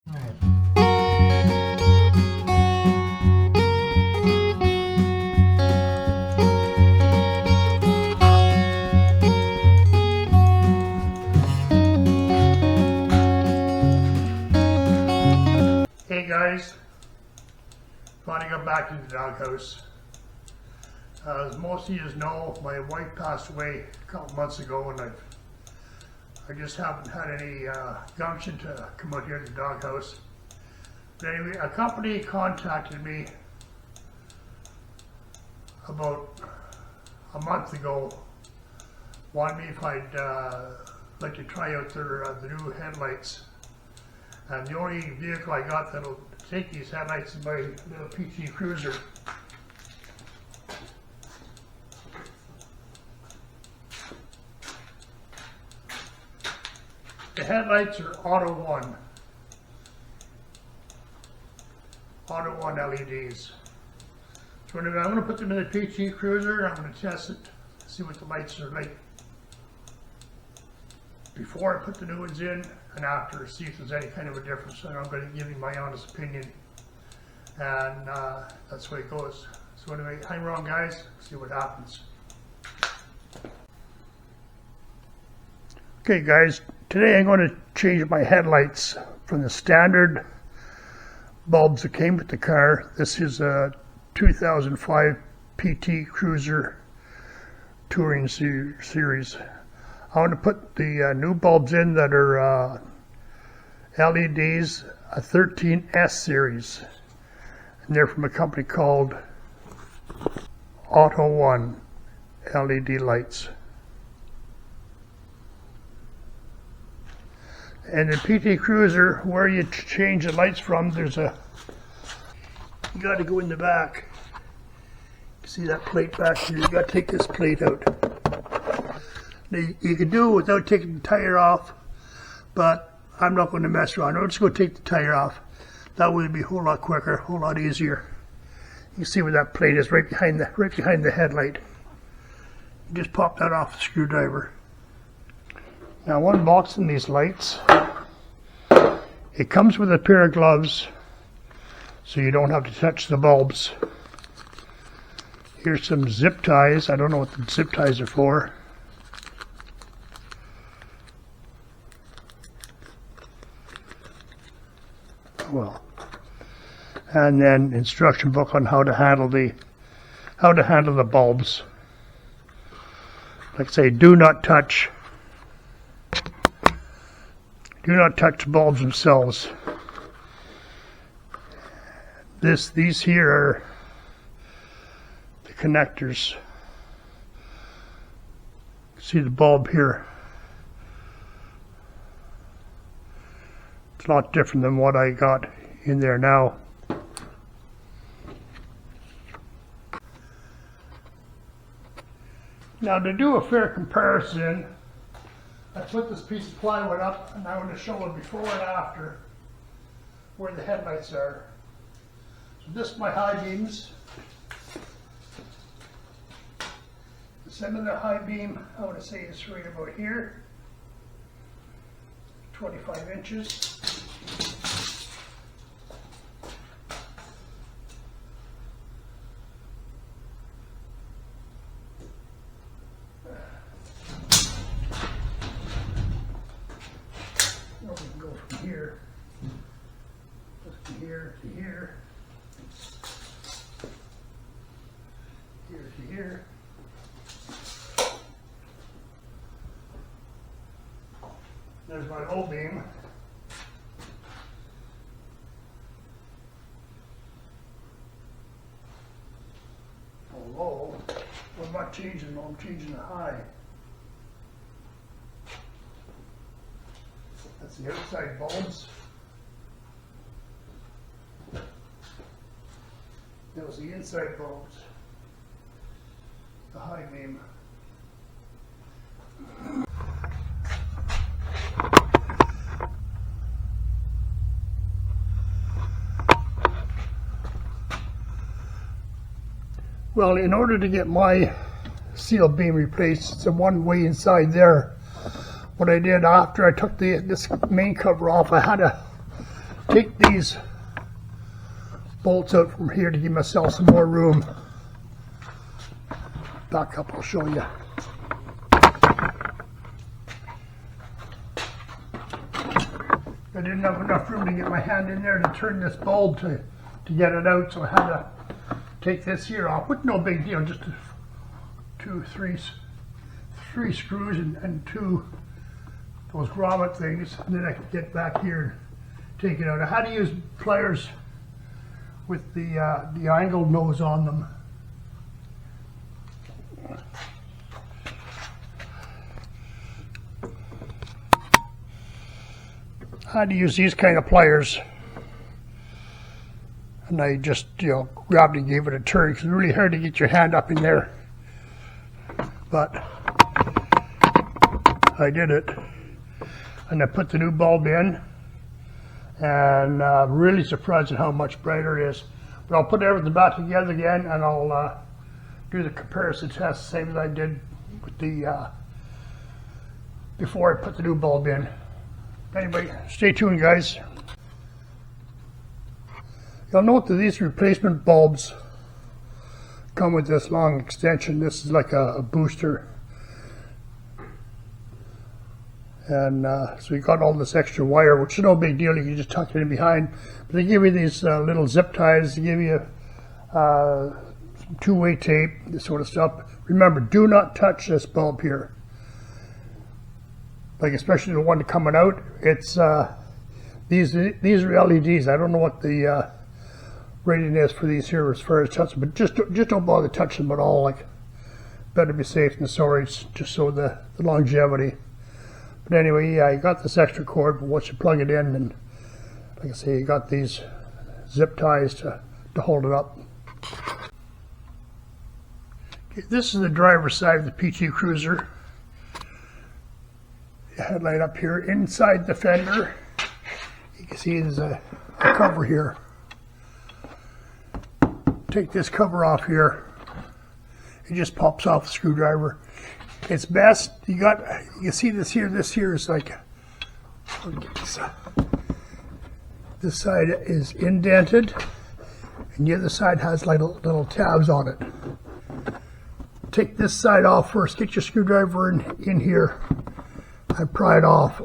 Hey guys, finally got back to the doghouse. As most of you know, my wife passed away a couple months ago, and I just haven't had any gumption to come out here to the doghouse. But anyway, a company contacted me about a month ago, wanted me if I'd like to try out the new headlights. And the only vehicle I got that'll take these headlights is my little PT Cruiser. The headlights are AUTOONE LEDs. So anyway, I'm going to put them in the PT Cruiser. I'm going to test it, see what the lights are like before I put the new ones in and after, see if there's any kind of a difference. And I'm going to give you my honest opinion, and that's the way it goes. So anyway, hang around guys, see what happens. Okay guys, today I'm going to change my headlights from the standard bulbs that came with the car. This is a 2005 PT Cruiser Touring Series. I want to put the new bulbs in that are LEDs, a 13S series, and they're from a company called AUTOONE LED lights. And the PT Cruiser, where you change the lights from, you got to go in the back. See that plate back here? You got to take this plate out. Now, you can do it without taking the tire off, but I'm not going to mess around. I'm just going to take the tire off. That way it'll be a whole lot quicker, a whole lot easier. You can see where that plate is, right behind the headlight. You just pop that off the screwdriver. Now, one box in these lights, it comes with a pair of gloves, so you don't have to touch the bulbs. Here's some zip ties. I don't know what the zip ties are for. Well, and then instruction book on how to handle the bulbs. Like I say, do not touch the bulbs themselves. These here are the connectors. See the bulb here? It's a lot different than what I got in there now. Now, to do a fair comparison, I put this piece of plywood up, and I want to show it before and after where the headlights are. So this is my high beams. The center of the high beam, I want to say, is right about here, 25 inches. We can go from here, just from here to here, here to here. There's my low beam. Low. Well, I'm not changing low, I'm changing the high. That's the outside bulbs. That was the inside bulbs. The high beam. Well, in order to get my seal beam replaced, it's a one-way inside there. What I did after I took this main cover off, I had to take these bolts out from here to give myself some more room. Back up, I'll show you. I didn't have enough room to get my hand in there to turn this bulb to get it out, so I had to take this here off, but no big deal, just three screws and two those grommet things, and then I could get back here and take it out. I had to use pliers with the angled nose on them. I had to use these kind of pliers, and I just grabbed and gave it a turn. It's really hard to get your hand up in there, but I did it. And I put the new bulb in, and really surprised at how much brighter it is. But I'll put everything back together again, and I'll do the comparison test, same as I did with the before I put the new bulb in. Anyway, stay tuned, guys. You'll note that these replacement bulbs come with this long extension. This is like a booster. And so you got all this extra wire, which is no big deal. You can just tuck it in behind. But they give you these little zip ties. They give you some two-way tape, this sort of stuff. Remember, do not touch this bulb here. Like especially the one coming out. It's these are LEDs. I don't know what the rating is for these here as far as touching, but just don't bother touching them at all. Like, better be safe than sorry. Just so the longevity. But anyway, yeah, you got this extra cord, but once you plug it in, and like I say, you got these zip ties to hold it up. Okay, this is the driver's side of the PT Cruiser. The headlight up here inside the fender. You can see there's a cover here. Take this cover off here. It just pops off the screwdriver. It's best, you can see this here is like, this side is indented, and the other side has like little tabs on it. Take this side off first, get your screwdriver in here, and pry it off,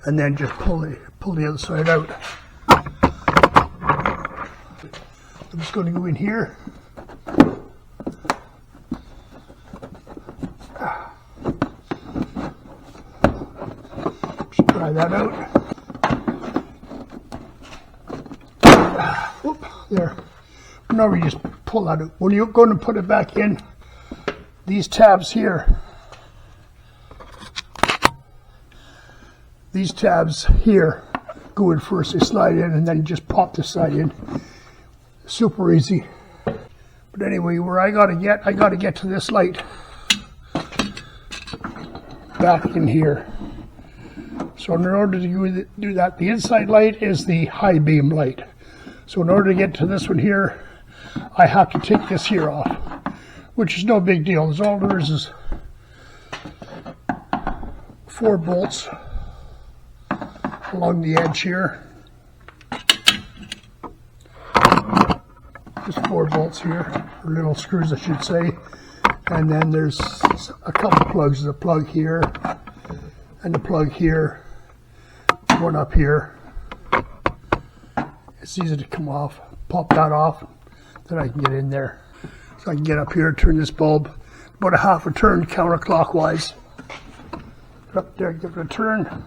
and then just pull the other side out. I'm just going to go in here. Try that out. Whoop, there. Now you just pull that out. When you're going to put it back in, these tabs here, go in first. They slide in, and then you just pop this side in. Super easy. But anyway, where I gotta get to this light back in here. So in order to do that, the inside light is the high beam light. So in order to get to this one here, I have to take this here off, which is no big deal. All there is 4 bolts along the edge here. Just 4 bolts here, or little screws I should say. And then there's a couple plugs. There's a plug here, and a plug here. One up here. It's easy to come off. Pop that off, then I can get in there. So I can get up here, turn this bulb about a half a turn counterclockwise. Get up there, give it a turn.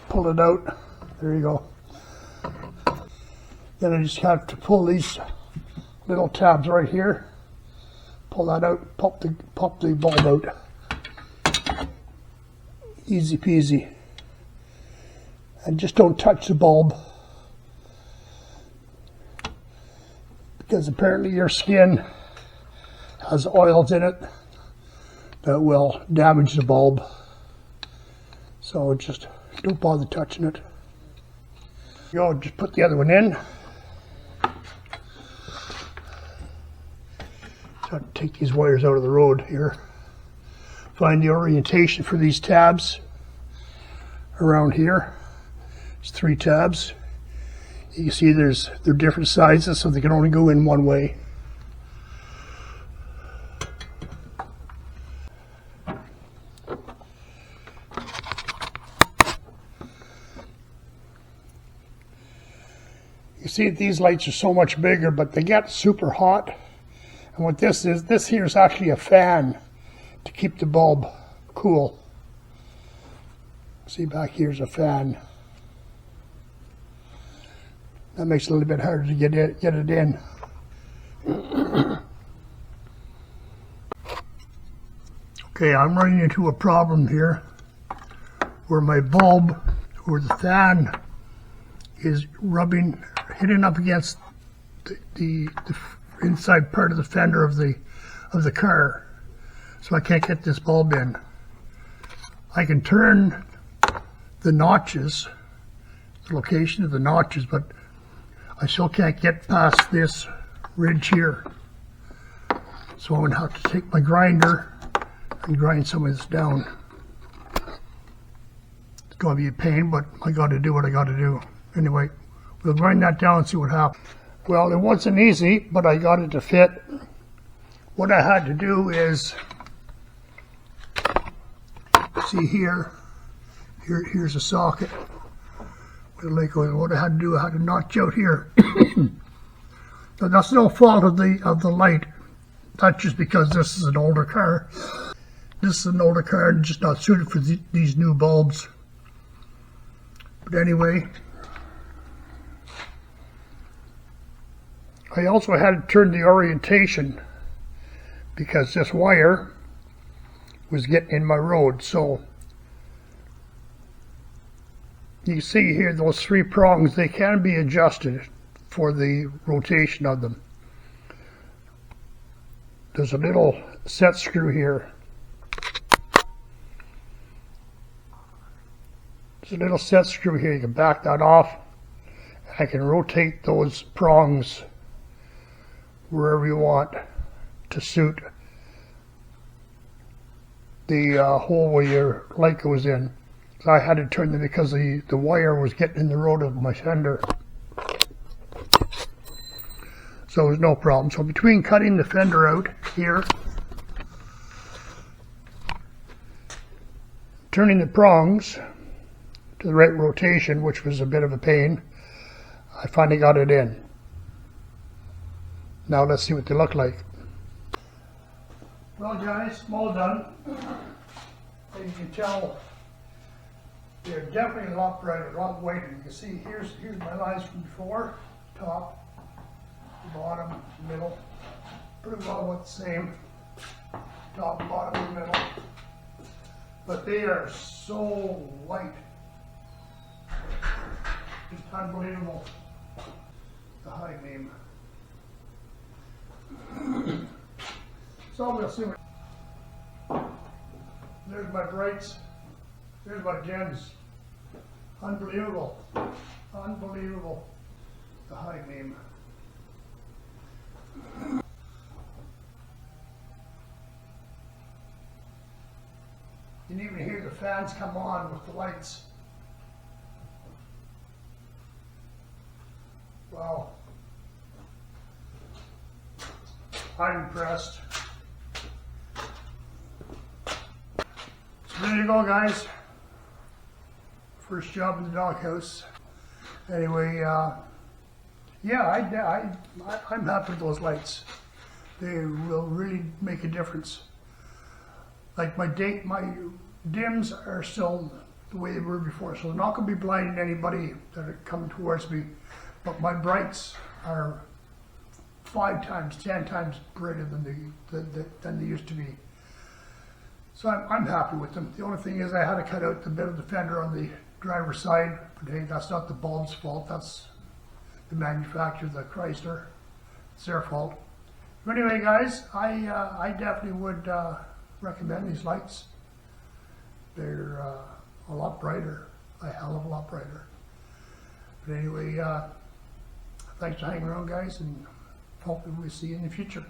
Pull it out. There you go. Then I just have to pull these little tabs right here. Pull that out. Pop the bulb out. Easy peasy. And just don't touch the bulb, because apparently your skin has oils in it that will damage the bulb. So just don't bother touching it. Go, just put the other one in. So take these wires out of the road here. find the orientation for these tabs around here. There's 3 tabs. You can see they're different sizes, so they can only go in one way. You see these lights are so much bigger, but they get super hot. And what this here is actually a fan to keep the bulb cool. See, back here's a fan. That makes it a little bit harder to get it in. Okay, I'm running into a problem here where my bulb, or the fan, is hitting up against the inside part of the fender of the car, so I can't get this bulb in. I can turn the notches, the location of the notches, but I still can't get past this ridge here. So I'm going to have to take my grinder and grind some of this down. It's going to be a pain, but I got to do what I got to do. Anyway, we'll grind that down and see what happens. Well, it wasn't easy, but I got it to fit. What I had to do is, see here's a socket. What I had to do, I had to notch out here. So that's no fault of the light. That's just because this is an older car. This is an older car and just not suited for these new bulbs. But anyway, I also had to turn the orientation because this wire was getting in my road. So you see here those 3 prongs, they can be adjusted for the rotation of them. There's a little set screw here. There's a little set screw here. You can back that off. I can rotate those prongs wherever you want to suit the hole where your light goes in. So I had to turn them because the wire was getting in the road of my fender. So it was no problem. So between cutting the fender out here, turning the prongs to the right rotation, which was a bit of a pain, I finally got it in. Now let's see what they look like. Well guys, I'm all done. As you can tell, they're definitely a lot brighter, a lot whiter. You can see here's my lines from before, top, bottom, middle. Pretty well about the same, top, bottom, and middle. But they are so white. Just unbelievable. The high beam. So we'll see. There's my brights. There's my gems. Unbelievable. Unbelievable. The high beam. You can even hear the fans come on with the lights. Wow. I'm impressed. So there you go, guys. First job in the doghouse. Anyway, yeah, I'm happy with those lights. They will really make a difference. Like my dims are still the way they were before, so they're not going to be blinding anybody that are coming towards me. But my brights are 5 times, 10 times brighter than they used to be. So I'm happy with them. The only thing is I had to cut out the bit of the fender on the driver's side, but hey, that's not the bulb's fault. That's the manufacturer, the Chrysler. It's their fault. But anyway, guys, I definitely would recommend these lights. They're a lot brighter, a hell of a lot brighter. But anyway, thanks for hanging around, guys, and hopefully we'll see you in the future.